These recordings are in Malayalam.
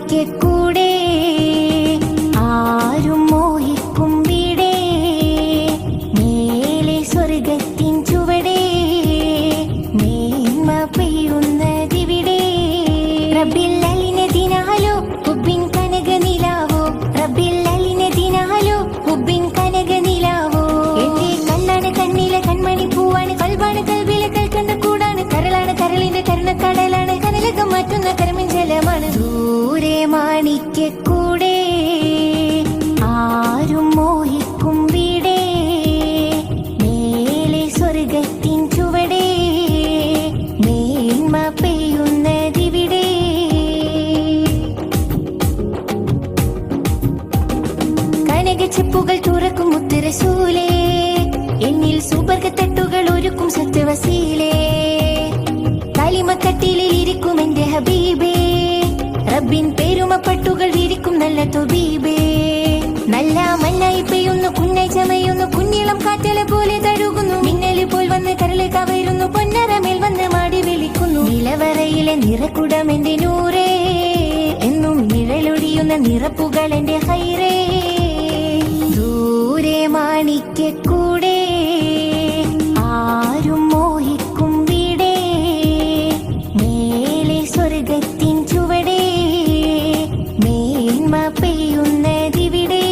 മാണിക്കൂടെ ആരും മോഹിക്കും വീടേ മേലെ സ്വർഗത്തിൻ ചുവടേ മേന്മ പെയ്യുന്നതിവിടെ റബ്ബിൽ അലിനതിനാലോ ഹുബ്ബിൻ കനക നിലാവോ റബ്ബിൽ അലിനതിനാലോ ഹുബ്ബിൻ കനക നിലാവോ എന്റെ കണ്ണാണ് കണ്ണിലെ കൺമണി പൂവാണ് കൽബാണ് കൽബിലെ കൽക്കണ്ട കൂടാണ് കരളാണ് കരളിന്റെ കരുണക്കടലാണ് കനലകം മാറ്റുന്ന കരമിൻ ജലമാണ് ദൂരെ മാണിക്കൂടെ ആരും മോഹിക്കും വീടേ മേലെ സ്വർഗത്തിൻ ചുവടേ മേന്മ പെയ്യുന്നതിവിടെ കനകച്ചെപ്പുകൾ തുറക്കും മുത്തുറസൂലേ എന്നിൽ സുബർഗത്തട്ടുകൾ ഒരുക്കും സത്യവസീലേ കലിമക്കട്ടിലിൽ ഇരിക്കും എന്റെ ഹബീബേ റബ്ബിൻ പേരുമപ്പട്ടുകൾ വിരിക്കും നല്ല തൊബീബേ നല്ല മഞ്ഞായി പെയ്യുന്നു കുഞ്ഞായി ചമയുന്നു കുഞ്ഞിളം കാറ്റല പോലെ തഴുകുന്നു മിന്നല് പോൽ വന്ന് കരളെ കവരുന്നു പൊന്നരമേൽ വന്ന് മാടി വിളിക്കുന്നു നിലവറയിലെ നിറക്കുടം എന്റെ നൂറേ എന്നും നിഴലൊടിയുന്ന നിറപ്പുകൾ എന്റെ ഹൈറേ ദൂരെ മാണിക്കൂടെ ആരും മോഹിക്കും വീടേ മേലെ സ്വർഗത്തിൻ ചുവടേ മേന്മ പെയ്യുന്നതിവിടെ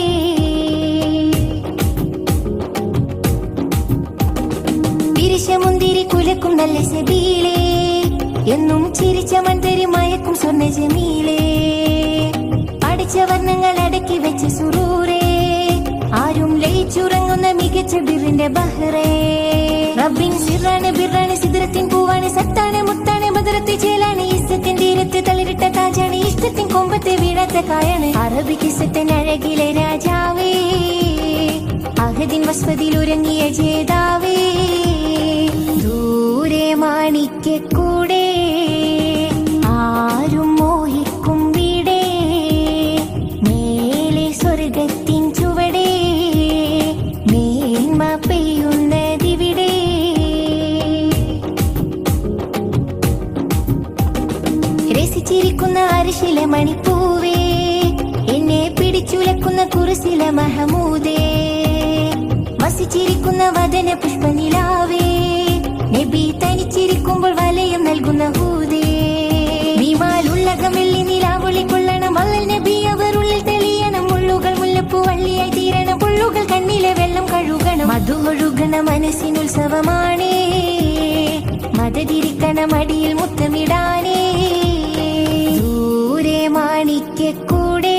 വിരിശമുന്തിരി കുലക്കും നല്ല സബീലേ എന്നും ചിരിച്ച മന്ദരി മയക്കും സ്വർണ്ണ ജമീലേ അടിച്ച വർണ്ണങ്ങൾ അടക്കി വെച്ച സുറൂറേ ആരും ലയിച്ചുറങ്ങുന്ന മികച്ച ബിറിന്റെ ബഹ്റേ റബ്ബിൻ സിറാണ് ബിറാണ് സിദ്രത്തിൻ പൂവാണ് സത്താണ് മുത്താണ് ബദറത്തെ ചേലാണ് ഇസ്സത്തിൻ തീരത്ത് തളിരിട്ട താജാണ് ഇഷ്ടത്തിൻ കൊമ്പത്തെ വീഴാത്ത കായാണ് അറബിക്ക് ഇസ്സത്തിൻ അഴകിലെ രാജാവേ അഹദിൻ വസ്വതിൽ ഉറങ്ങിയ ജേതാവേ ദൂരെ മാണിക്കൂടെ ആരും മോഹിക്കും വീടേ മേലെ സ്വർഗത്തിൻ ചുവടേ മേന്മ പെയ്യുന്നതിവിടെ രസിച്ചിരിക്കുന്ന അരിശിലെ മണിപ്പൂവേ എന്നെ പിടിച്ചുലക്കുന്ന കുറിസിലെ മഹമൂദേ വസിച്ചിരിക്കുന്ന വദന പുഷ്പനിലാവേ നബി തനിച്ചിരിക്കുമ്പോൾ വലയം നൽകുന്ന ഹൂദേ വിമാലുള്ളകം വെള്ളി നിലാവൊളി കൊള്ളണം അല്ലൽ നബി അവർ ഉള്ളിൽ തെളിയണം മുള്ളുകൾ മുല്ലപ്പൂ വള്ളിയായി തീരണം പുള്ളുകൾ കണ്ണിലെ വെള്ളം കഴുകണം മധുകൊഴുകണ മനസ്സിനുത്സവമാണേ മതതിരിക്കണ മടിയിൽ മുത്തമിടാനേ ദൂരെ മാണിക്കൂടെ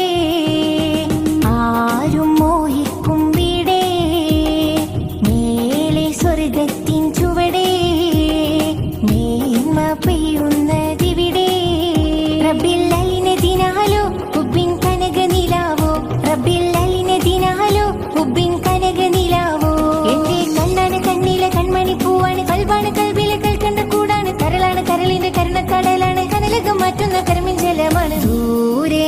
ആരും മോഹിക്കും വീടേ മേലെ സ്വർഗത്തിൻ ചുവടേ മേന്മ പെയ്യുന്നതിവിടെ റബ്ബിൽ അലിനതിനാലോ ഹുബ്ബിൻ കനക നിലാവോ റബ്ബിൽ അലിനതിനാലോ ഹുബ്ബിൻ കനക നിലാവോ എന്റെ കണ്ണാണ് കണ്ണിലെ കൺമണി പൂവാണ് കൽബാണ് കൽബിലെ കൽക്കണ്ട കൂടാണ് കരളാണ് കരളിന്റെ കരുണക്കടലാണ് കനലകം മാറ്റുന്ന കരമിൻ ജലമാണ് ദൂരെ